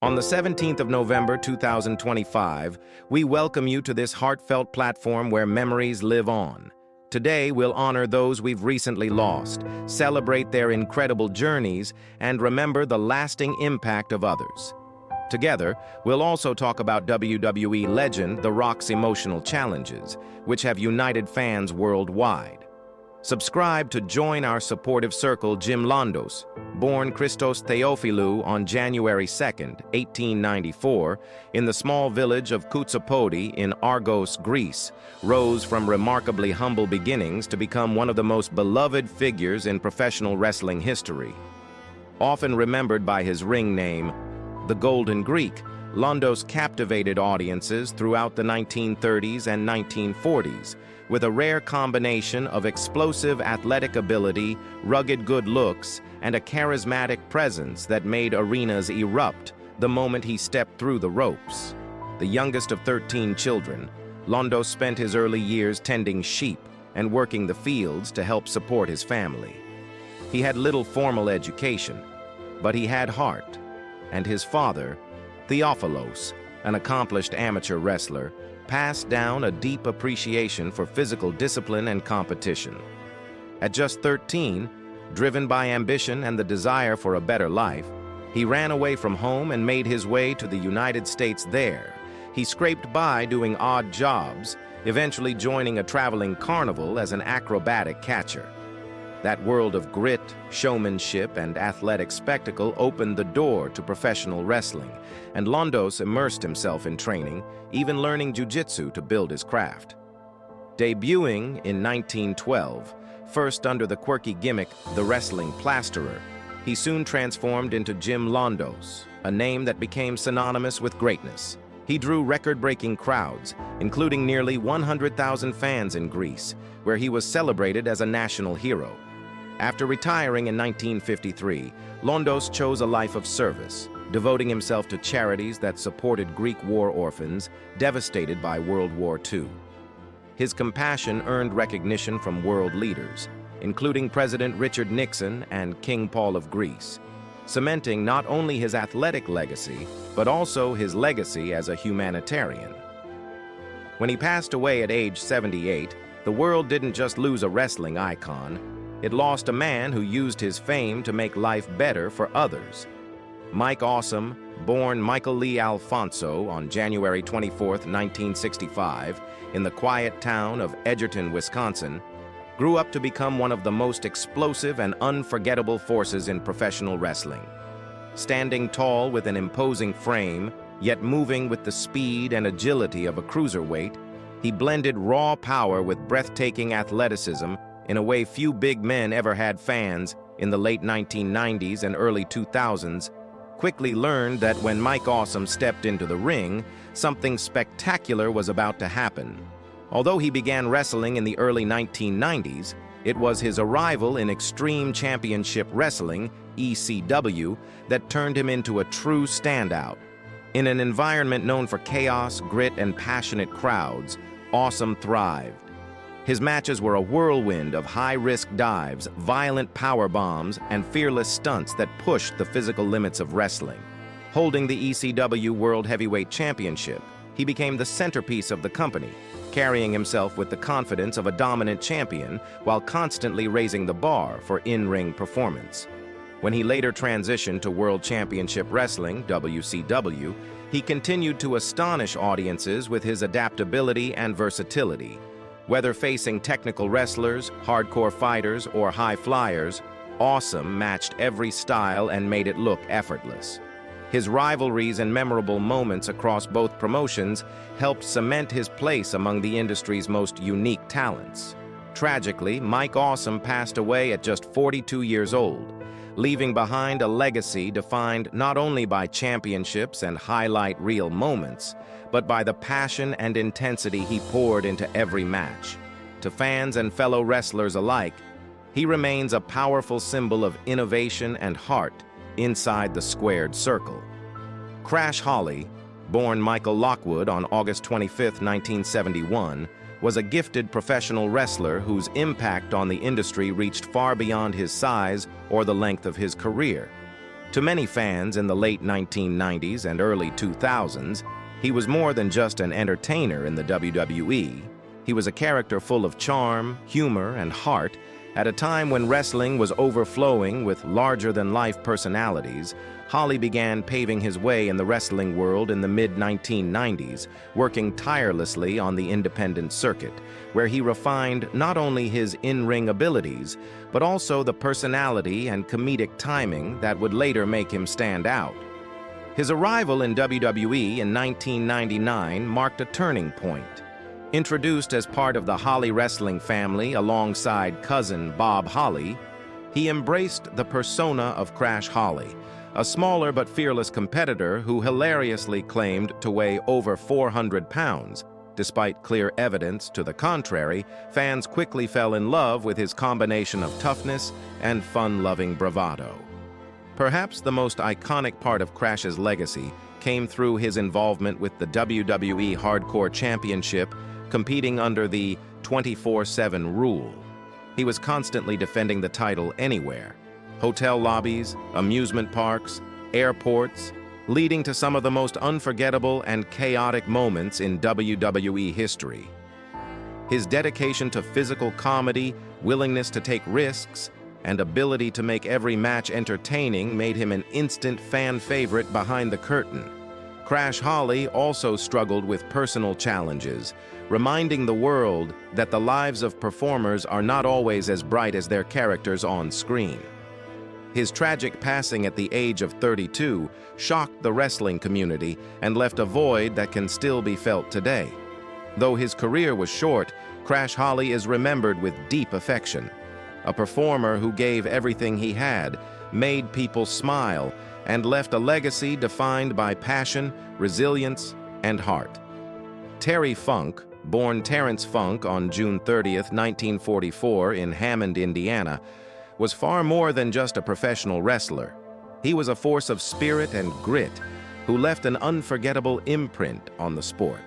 On the 17th of November 2025, we welcome you to this heartfelt platform where memories live on. Today, we'll honor those we've recently lost, celebrate their incredible journeys, and remember the lasting impact of others. Together, we'll also talk about WWE legend The Rock's emotional challenges, which have united fans worldwide. Subscribe to join our supportive circle Jim Londos, born Christos Theophilou on January 2nd, 1894, in the small village of Koutsapodi in Argos, Greece, rose from remarkably humble beginnings to become one of the most beloved figures in professional wrestling history. Often remembered by his ring name, the Golden Greek, Londos captivated audiences throughout the 1930s and 1940s, with a rare combination of explosive athletic ability, rugged good looks, and a charismatic presence that made arenas erupt the moment he stepped through the ropes. The youngest of 13 children, Londos spent his early years tending sheep and working the fields to help support his family. He had little formal education, but he had heart, and his father, Theophilos, an accomplished amateur wrestler, passed down a deep appreciation for physical discipline and competition. At just 13, driven by ambition and the desire for a better life, he ran away from home and made his way to the United States there. He scraped by doing odd jobs, eventually joining a traveling carnival as an acrobatic catcher. That world of grit, showmanship, and athletic spectacle opened the door to professional wrestling, and Londos immersed himself in training, even learning jiu-jitsu to build his craft. Debuting in 1912, first under the quirky gimmick, the Wrestling Plasterer, he soon transformed into Jim Londos, a name that became synonymous with greatness. He drew record-breaking crowds, including nearly 100,000 fans in Greece, where he was celebrated as a national hero. After retiring in 1953, Londos chose a life of service, devoting himself to charities that supported Greek war orphans devastated by World War II. His compassion earned recognition from world leaders, including President Richard Nixon and King Paul of Greece, cementing not only his athletic legacy, but also his legacy as a humanitarian. When he passed away at age 78, the world didn't just lose a wrestling icon, it lost a man who used his fame to make life better for others. Mike Awesome, born Michael Lee Alfonso on January 24, 1965, in the quiet town of Edgerton, Wisconsin, grew up to become one of the most explosive and unforgettable forces in professional wrestling. Standing tall with an imposing frame, yet moving with the speed and agility of a cruiserweight, he blended raw power with breathtaking athleticism in a way few big men ever had. Fans in the late 1990s and early 2000s quickly learned that when Mike Awesome stepped into the ring, something spectacular was about to happen. Although he began wrestling in the early 1990s, it was his arrival in Extreme Championship Wrestling, ECW, that turned him into a true standout. In an environment known for chaos, grit, and passionate crowds, Awesome thrived. His matches were a whirlwind of high-risk dives, violent power bombs, and fearless stunts that pushed the physical limits of wrestling. Holding the ECW World Heavyweight Championship, he became the centerpiece of the company, carrying himself with the confidence of a dominant champion while constantly raising the bar for in-ring performance. When he later transitioned to World Championship Wrestling, WCW, he continued to astonish audiences with his adaptability and versatility. Whether facing technical wrestlers, hardcore fighters, or high flyers, Awesome matched every style and made it look effortless. His rivalries and memorable moments across both promotions helped cement his place among the industry's most unique talents. Tragically, Mike Awesome passed away at just 42 years old, leaving behind a legacy defined not only by championships and highlight reel moments, but by the passion and intensity he poured into every match. To fans and fellow wrestlers alike, he remains a powerful symbol of innovation and heart inside the squared circle. Crash Holly, born Michael Lockwood on August 25, 1971, was a gifted professional wrestler whose impact on the industry reached far beyond his size or the length of his career. To many fans in the late 1990s and early 2000s, he was more than just an entertainer in the WWE. He was a character full of charm, humor, and heart. At a time when wrestling was overflowing with larger-than-life personalities, Holly began paving his way in the wrestling world in the mid-1990s, working tirelessly on the independent circuit, where he refined not only his in-ring abilities, but also the personality and comedic timing that would later make him stand out. His arrival in WWE in 1999 marked a turning point. Introduced as part of the Holly wrestling family alongside cousin Bob Holly, he embraced the persona of Crash Holly, a smaller but fearless competitor who hilariously claimed to weigh over 400 pounds. Despite clear evidence to the contrary, fans quickly fell in love with his combination of toughness and fun-loving bravado. Perhaps the most iconic part of Crash's legacy came through his involvement with the WWE Hardcore Championship, competing under the 24/7 rule. He was constantly defending the title anywhere: hotel lobbies, amusement parks, airports, leading to some of the most unforgettable and chaotic moments in WWE history. His dedication to physical comedy, willingness to take risks, and ability to make every match entertaining made him an instant fan favorite behind the curtain. Crash Holly also struggled with personal challenges, reminding the world that the lives of performers are not always as bright as their characters on screen. His tragic passing at the age of 32 shocked the wrestling community and left a void that can still be felt today. Though his career was short, Crash Holly is remembered with deep affection. A performer who gave everything he had, made people smile, and left a legacy defined by passion, resilience, and heart. Terry Funk, born Terrence Funk on June 30th, 1944 in Hammond, Indiana, was far more than just a professional wrestler. He was a force of spirit and grit who left an unforgettable imprint on the sport.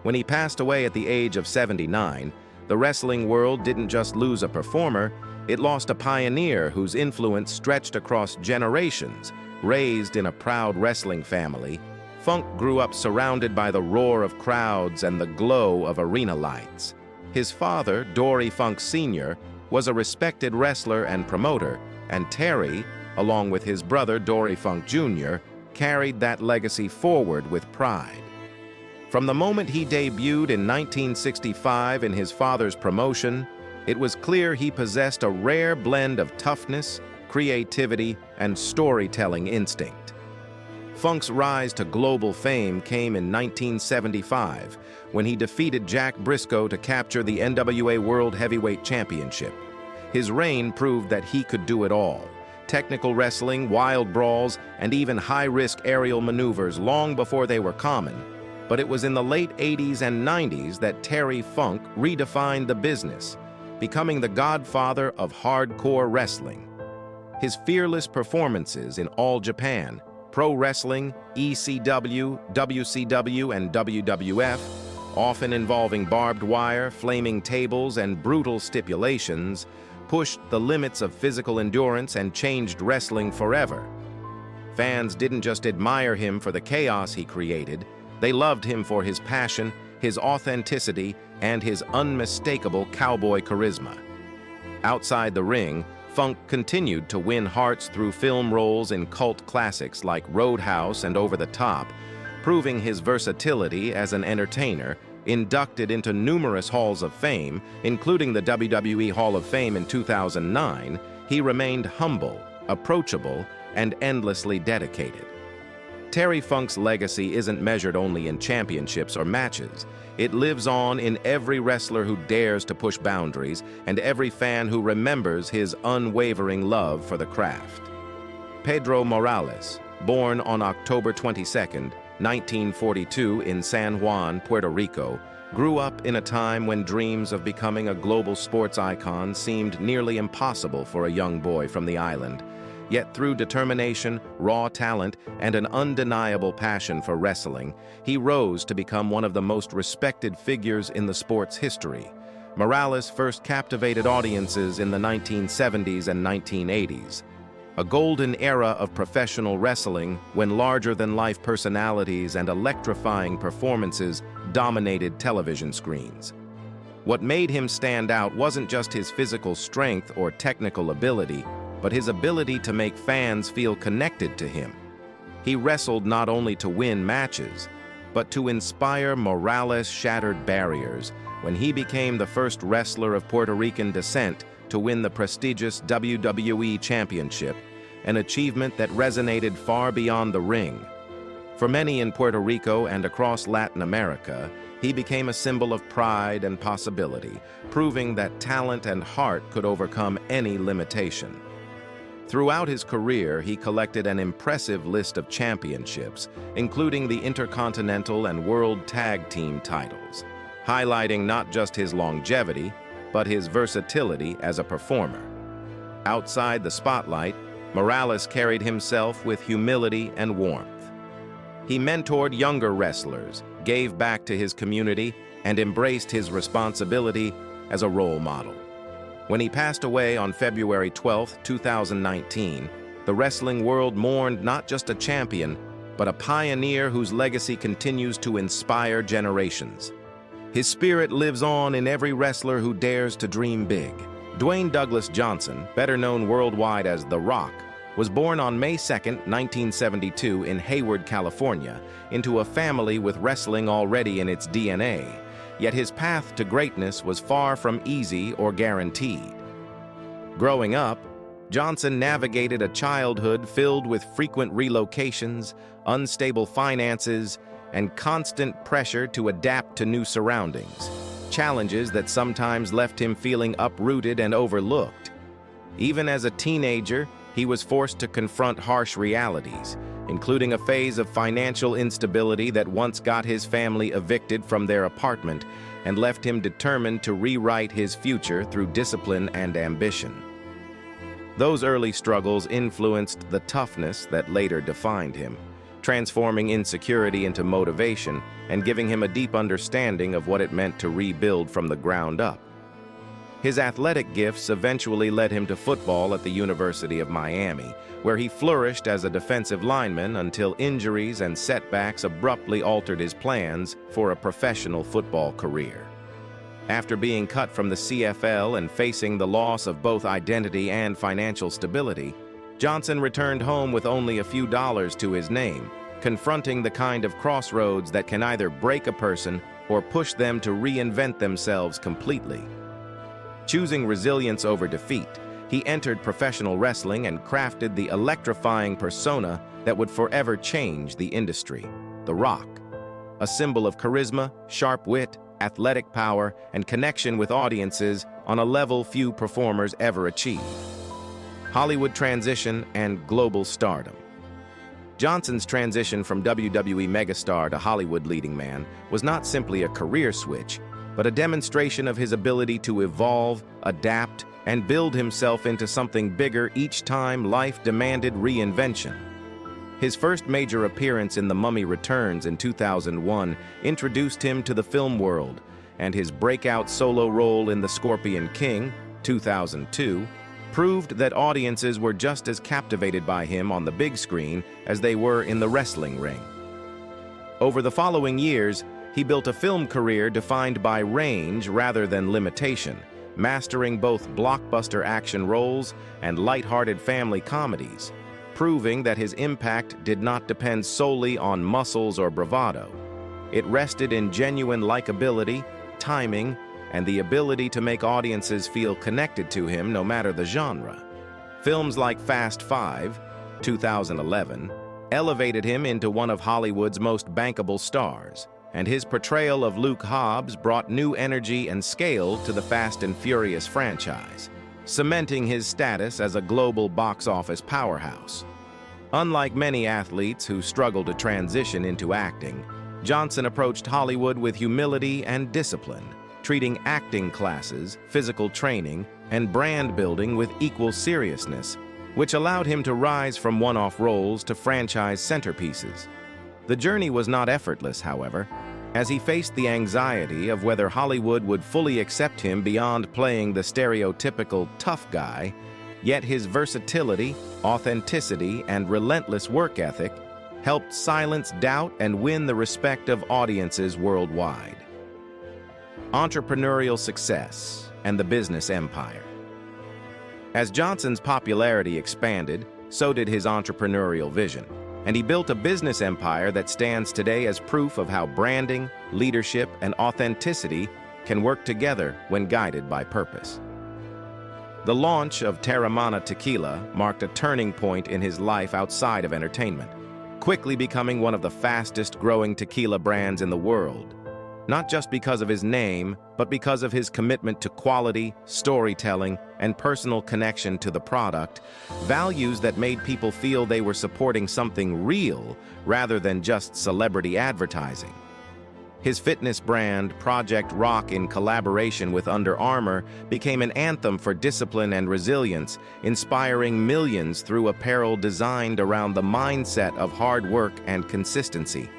When he passed away at the age of 79, the wrestling world didn't just lose a performer, it lost a pioneer whose influence stretched across generations. Raised in a proud wrestling family, Funk grew up surrounded by the roar of crowds and the glow of arena lights. His father, Dory Funk Sr., was a respected wrestler and promoter, and Terry, along with his brother Dory Funk Jr., carried that legacy forward with pride. From the moment he debuted in 1965 in his father's promotion, it was clear he possessed a rare blend of toughness, creativity, and storytelling instinct. Funk's rise to global fame came in 1975, when he defeated Jack Briscoe to capture the NWA World Heavyweight Championship. His reign proved that he could do it all: technical wrestling, wild brawls, and even high-risk aerial maneuvers long before they were common. But it was in the late 80s and 90s that Terry Funk redefined the business, becoming the godfather of hardcore wrestling. His fearless performances in All Japan, Pro Wrestling, ECW, WCW, and WWF, often involving barbed wire, flaming tables, and brutal stipulations, pushed the limits of physical endurance and changed wrestling forever. Fans didn't just admire him for the chaos he created, they loved him for his passion, his authenticity, and his unmistakable cowboy charisma. Outside the ring, Funk continued to win hearts through film roles in cult classics like Roadhouse and Over the Top, proving his versatility as an entertainer. Inducted into numerous halls of fame, including the WWE Hall of Fame in 2009, he remained humble, approachable, and endlessly dedicated. Terry Funk's legacy isn't measured only in championships or matches. It lives on in every wrestler who dares to push boundaries and every fan who remembers his unwavering love for the craft. Pedro Morales, born on October 22, 1942 in San Juan, Puerto Rico, grew up in a time when dreams of becoming a global sports icon seemed nearly impossible for a young boy from the island. Yet through determination, raw talent, and an undeniable passion for wrestling, he rose to become one of the most respected figures in the sport's history. Morales first captivated audiences in the 1970s and 1980s. a golden era of professional wrestling when larger-than-life personalities and electrifying performances dominated television screens. What made him stand out wasn't just his physical strength or technical ability, but his ability to make fans feel connected to him. He wrestled not only to win matches, but to inspire Morales-shattered barriers when he became the first wrestler of Puerto Rican descent to win the prestigious WWE Championship, an achievement that resonated far beyond the ring. For many in Puerto Rico and across Latin America, he became a symbol of pride and possibility, proving that talent and heart could overcome any limitation. Throughout his career, he collected an impressive list of championships, including the Intercontinental and World Tag Team titles, highlighting not just his longevity, but his versatility as a performer. Outside the spotlight, Morales carried himself with humility and warmth. He mentored younger wrestlers, gave back to his community, and embraced his responsibility as a role model. When he passed away on February 12, 2019, the wrestling world mourned not just a champion, but a pioneer whose legacy continues to inspire generations. His spirit lives on in every wrestler who dares to dream big. Dwayne Douglas Johnson, better known worldwide as The Rock, was born on May 2, 1972 in Hayward, California, into a family with wrestling already in its DNA. Yet his path to greatness was far from easy or guaranteed. Growing up, Johnson navigated a childhood filled with frequent relocations, unstable finances, and constant pressure to adapt to new surroundings, challenges that sometimes left him feeling uprooted and overlooked. Even as a teenager, he was forced to confront harsh realities, including a phase of financial instability that once got his family evicted from their apartment and left him determined to rewrite his future through discipline and ambition. Those early struggles influenced the toughness that later defined him, transforming insecurity into motivation and giving him a deep understanding of what it meant to rebuild from the ground up. His athletic gifts eventually led him to football at the University of Miami, where he flourished as a defensive lineman until injuries and setbacks abruptly altered his plans for a professional football career. After being cut from the CFL and facing the loss of both identity and financial stability, Johnson returned home with only a few dollars to his name, confronting the kind of crossroads that can either break a person or push them to reinvent themselves completely. Choosing resilience over defeat, he entered professional wrestling and crafted the electrifying persona that would forever change the industry, The Rock. A symbol of charisma, sharp wit, athletic power, and connection with audiences on a level few performers ever achieved. Hollywood transition and global stardom. Johnson's transition from WWE megastar to Hollywood leading man was not simply a career switch, but a demonstration of his ability to evolve, adapt, and build himself into something bigger each time life demanded reinvention. His first major appearance in The Mummy Returns in 2001 introduced him to the film world, and his breakout solo role in The Scorpion King, 2002, proved that audiences were just as captivated by him on the big screen as they were in the wrestling ring. Over the following years, he built a film career defined by range rather than limitation, mastering both blockbuster action roles and lighthearted family comedies, proving that his impact did not depend solely on muscles or bravado. It rested in genuine likability, timing, and the ability to make audiences feel connected to him no matter the genre. Films like Fast Five, 2011, elevated him into one of Hollywood's most bankable stars, and his portrayal of Luke Hobbs brought new energy and scale to the Fast and Furious franchise, cementing his status as a global box office powerhouse. Unlike many athletes who struggle to transition into acting, Johnson approached Hollywood with humility and discipline, treating acting classes, physical training, and brand building with equal seriousness, which allowed him to rise from one-off roles to franchise centerpieces. The journey was not effortless, however, as he faced the anxiety of whether Hollywood would fully accept him beyond playing the stereotypical tough guy Yet his versatility, authenticity, and relentless work ethic helped silence doubt and win the respect of audiences worldwide. Entrepreneurial success and the business empire. As Johnson's popularity expanded, so did his entrepreneurial vision, and he built a business empire that stands today as proof of how branding, leadership, and authenticity can work together when guided by purpose. The launch of Terramana Tequila marked a turning point in his life outside of entertainment, quickly becoming one of the fastest-growing tequila brands in the world, not just because of his name, but because of his commitment to quality, storytelling, and personal connection to the product, values that made people feel they were supporting something real rather than just celebrity advertising. His fitness brand, Project Rock, in collaboration with Under Armour, became an anthem for discipline and resilience, inspiring millions through apparel designed around the mindset of hard work and consistency.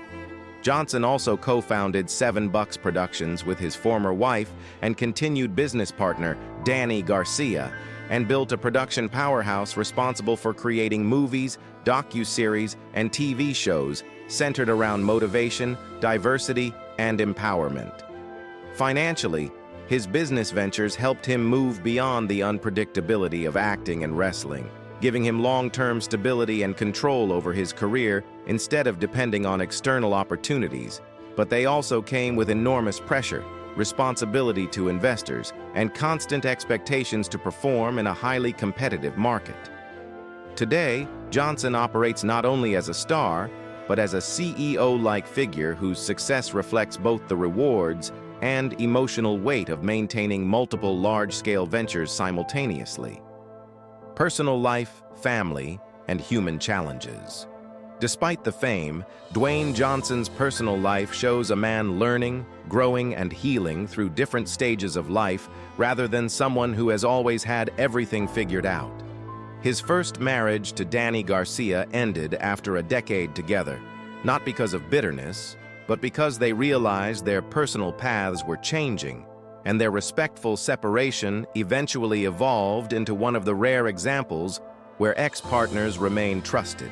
Johnson also co-founded 7 Bucks Productions with his former wife and continued business partner, Dany Garcia, and built a production powerhouse responsible for creating movies, docuseries, and TV shows centered around motivation, diversity, and empowerment. Financially, his business ventures helped him move beyond the unpredictability of acting and wrestling, giving him long-term stability and control over his career instead of depending on external opportunities. But they also came with enormous pressure, responsibility to investors, and constant expectations to perform in a highly competitive market. Today, Johnson operates not only as a star, but as a CEO-like figure whose success reflects both the rewards and emotional weight of maintaining multiple large-scale ventures simultaneously. Personal life, family, and human challenges. Despite the fame, Dwayne Johnson's personal life shows a man learning, growing, and healing through different stages of life rather than someone who has always had everything figured out. His first marriage to Dany Garcia ended after a decade together, not because of bitterness, but because they realized their personal paths were changing, and their respectful separation eventually evolved into one of the rare examples where ex-partners remain trusted.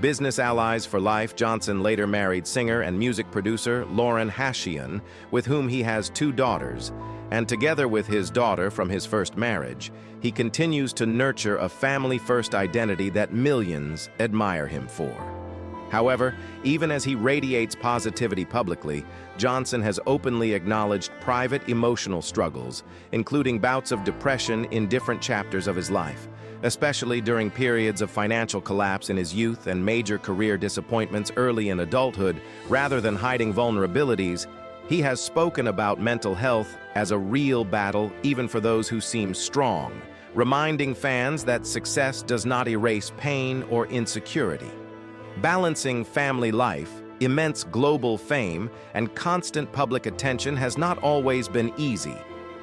Business allies for life, Johnson later married singer and music producer Lauren Hashian, with whom he has 2 daughters, and together with his daughter from his first marriage, he continues to nurture a family-first identity that millions admire him for. However, even as he radiates positivity publicly, Johnson has openly acknowledged private emotional struggles, including bouts of depression in different chapters of his life, especially during periods of financial collapse in his youth and major career disappointments early in adulthood. Rather than hiding vulnerabilities, he has spoken about mental health as a real battle, even for those who seem strong, reminding fans that success does not erase pain or insecurity. Balancing family life, immense global fame, and constant public attention has not always been easy,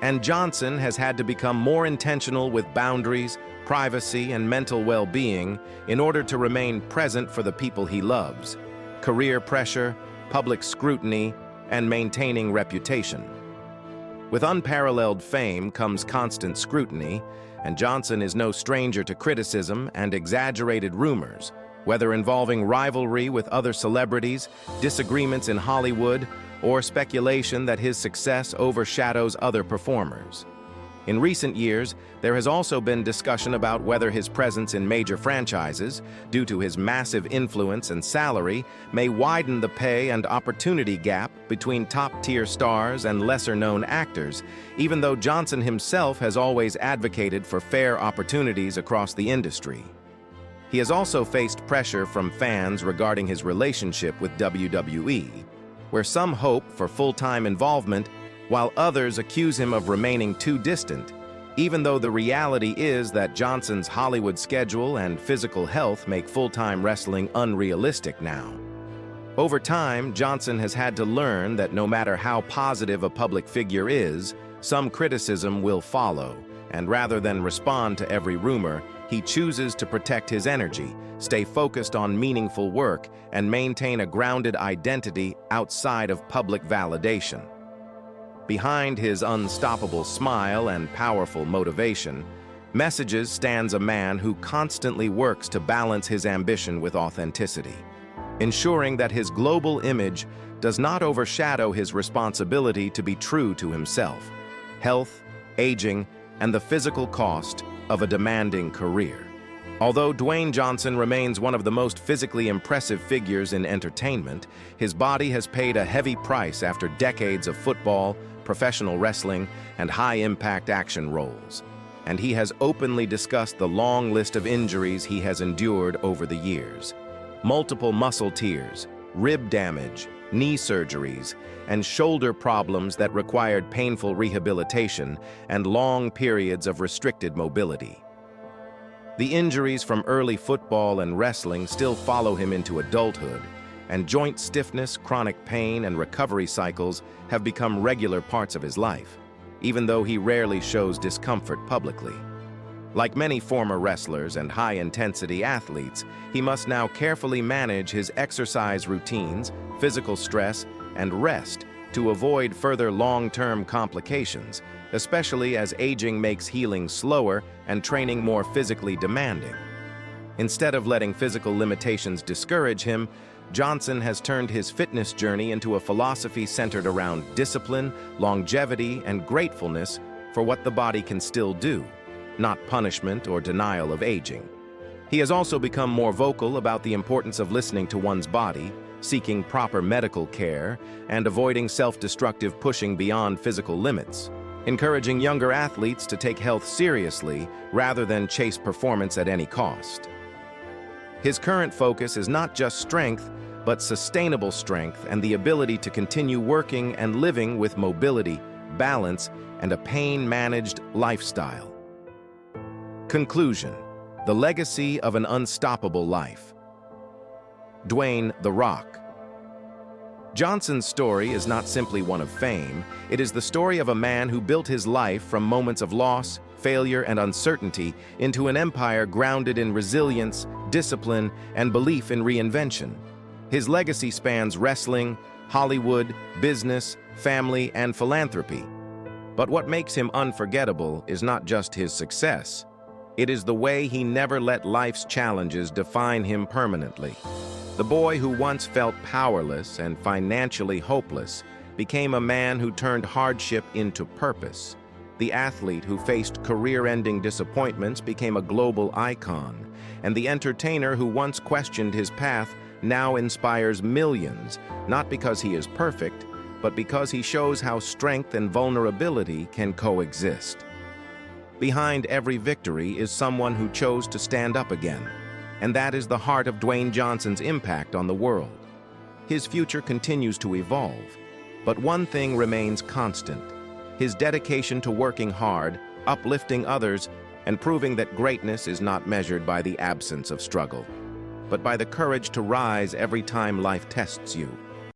and Johnson has had to become more intentional with boundaries, privacy, and mental well-being in order to remain present for the people he loves. Career pressure, public scrutiny, and maintaining reputation. With unparalleled fame comes constant scrutiny, and Johnson is no stranger to criticism and exaggerated rumors, whether involving rivalry with other celebrities, disagreements in Hollywood, or speculation that his success overshadows other performers. In recent years, there has also been discussion about whether his presence in major franchises, due to his massive influence and salary, may widen the pay and opportunity gap between top-tier stars and lesser-known actors, even though Johnson himself has always advocated for fair opportunities across the industry. He has also faced pressure from fans regarding his relationship with WWE, where some hope for full-time involvement, while others accuse him of remaining too distant, even though the reality is that Johnson's Hollywood schedule and physical health make full-time wrestling unrealistic now. Over time, Johnson has had to learn that no matter how positive a public figure is, some criticism will follow, and rather than respond to every rumor, he chooses to protect his energy, stay focused on meaningful work, and maintain a grounded identity outside of public validation. Behind his unstoppable smile and powerful motivation, Messages stands a man who constantly works to balance his ambition with authenticity, ensuring that his global image does not overshadow his responsibility to be true to himself, health, aging, and the physical cost of a demanding career. Although Dwayne Johnson remains one of the most physically impressive figures in entertainment, his body has paid a heavy price after decades of football, professional wrestling, and high-impact action roles. And he has openly discussed the long list of injuries he has endured over the years. Multiple muscle tears, rib damage, knee surgeries, and shoulder problems that required painful rehabilitation and long periods of restricted mobility. The injuries from early football and wrestling still follow him into adulthood, and joint stiffness, chronic pain, and recovery cycles have become regular parts of his life, even though he rarely shows discomfort publicly. Like many former wrestlers and high-intensity athletes, he must now carefully manage his exercise routines, physical stress, and rest to avoid further long-term complications, especially as aging makes healing slower and training more physically demanding. Instead of letting physical limitations discourage him, Johnson has turned his fitness journey into a philosophy centered around discipline, longevity, and gratefulness for what the body can still do, not punishment or denial of aging. He has also become more vocal about the importance of listening to one's body, seeking proper medical care, and avoiding self-destructive pushing beyond physical limits, encouraging younger athletes to take health seriously rather than chase performance at any cost. His current focus is not just strength, but sustainable strength and the ability to continue working and living with mobility, balance, and a pain-managed lifestyle. Conclusion: the legacy of an unstoppable life. Dwayne "The Rock" Johnson's story is not simply one of fame, it is the story of a man who built his life from moments of loss, failure, and uncertainty into an empire grounded in resilience, discipline, and belief in reinvention. His legacy spans wrestling, Hollywood, business, family, and philanthropy. But what makes him unforgettable is not just his success. It is the way he never let life's challenges define him permanently. The boy who once felt powerless and financially hopeless became a man who turned hardship into purpose. The athlete who faced career-ending disappointments became a global icon, and the entertainer who once questioned his path now inspires millions, not because he is perfect, but because he shows how strength and vulnerability can coexist. Behind every victory is someone who chose to stand up again, and that is the heart of Dwayne Johnson's impact on the world. His future continues to evolve, but one thing remains constant: his dedication to working hard, uplifting others, and proving that greatness is not measured by the absence of struggle, but by the courage to rise every time life tests you.